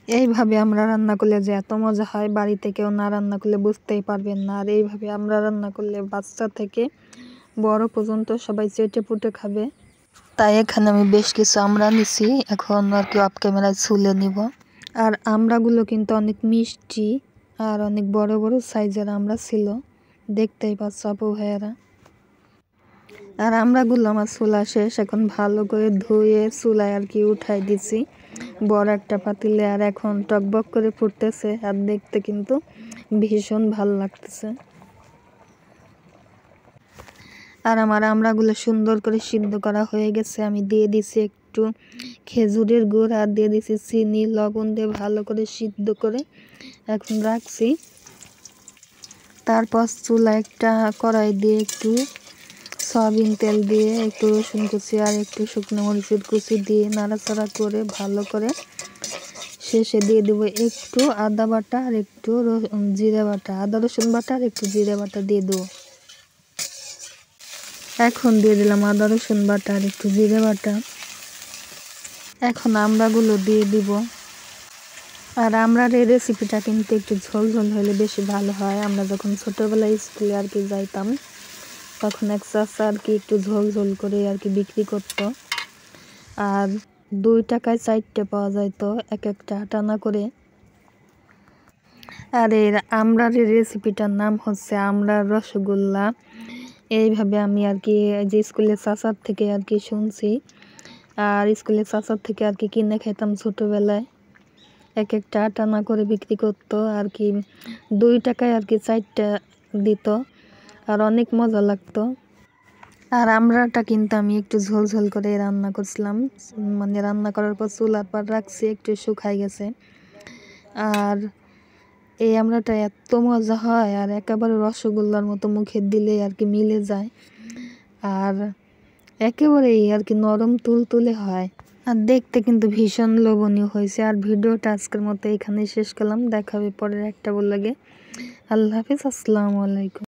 এইভাবে আমরা রান্না করলে যে এত মজা হয়, বাড়িতে কেউ না রান্না করলে বুঝতেই পারবেন না। আর এইভাবে আমরা রান্না করলে বাচ্চা থেকে বড় পর্যন্ত সবাই চেটে পুটে খাবে। তাই এখানে আমি বেশ কিছু আমরা নিছি, এখন আর কি অফ ক্যামেরায় ছুলে নিব। আর আমড়াগুলো কিন্তু অনেক মিষ্টি আর অনেক বড় বড় সাইজের আমরা ছিল, দেখতেই পাচ্ছ আপু ভাইয়ারা। আর আমড়াগুলো আমার চুলা শেষ, এখন ভালো করে ধুয়ে চুলায় আর কি উঠাই দিছি বড় একটা পাতিলে। আর এখন টকবক করে ফুটতেছে আর দেখতে কিন্তু ভীষণ ভালো লাগতেছে। আর আমার আমড়াগুলো সুন্দর করে সিদ্ধ করা হয়ে গেছে। আমি দিয়ে দিছি একটু খেজুরের গুড় আর দিয়ে দিছি চিনি, লবণ দিয়ে ভালো করে সিদ্ধ করে এখন রাখছি। তারপর চুলা একটা কড়াই দিয়ে একটু সয়াবিন তেল দিয়ে একটু রসুন কুচি আর একটু শুকনো মরিচের কুচি দিয়ে নাড়াচাড়া করে ভালো করে শেষে দিয়ে দেবো একটু আদা বাটা আর একটু জিরে বাটা, আদা রসুন বাটা আর একটু জিরে বাটা দিয়ে দেবো। এখন দিয়ে দিলাম আদা রসুন বাটা আর একটু জিরে বাটা। এখন আমড়াগুলো দিয়ে দিব। আর আমড়ার এই রেসিপিটা কিন্তু একটু ঝোল ঝোল হলে বেশি ভালো হয়। আমরা যখন ছোটোবেলায় স্কুলে আর কি যাইতাম, তখন এক চাচা আর কি একটু ঝোল ঝোল করে আর কি বিক্রি করতো। আর 2 টাকায় 4টে পাওয়া যাইতো, এক একটা টানা করে। আর এর আমড়ার রেসিপিটার নাম হচ্ছে আমড়ার রসগোল্লা। এইভাবে আমি আর কি যে স্কুলের চাচার থেকে আর কি শুনছি, আর স্কুলের চাচার থেকে আর কি কিনে খেতাম ছোটোবেলায়। এক একটা টানা করে বিক্রি করতো আর কি, 2 টাকায় আর কি 4টা দিত, আর অনেক মজা লাগতো। আর আমড়াটা কিন্তু আমি একটু ঝোল ঝোল করে রান্না করছিলাম, মানে রান্না করার পর চুলার পর রাখছি, একটু শুকাই গেছে। আর এই আমড়াটা এত মজা হয় আর একেবারে রসগোল্লার মতো মুখে দিলে আর কি মিলে যায়, আর একেবারেই আর কি নরম তুলতুলে হয়, আর দেখতে কিন্তু ভীষণ লোভনীয় হয়েছে। আর ভিডিওটা আজকের মতো এখানেই শেষ করলাম, দেখা হবে পরের একটা ব্লগে। আল্লাহ হাফিজ, আসসালামু আলাইকুম।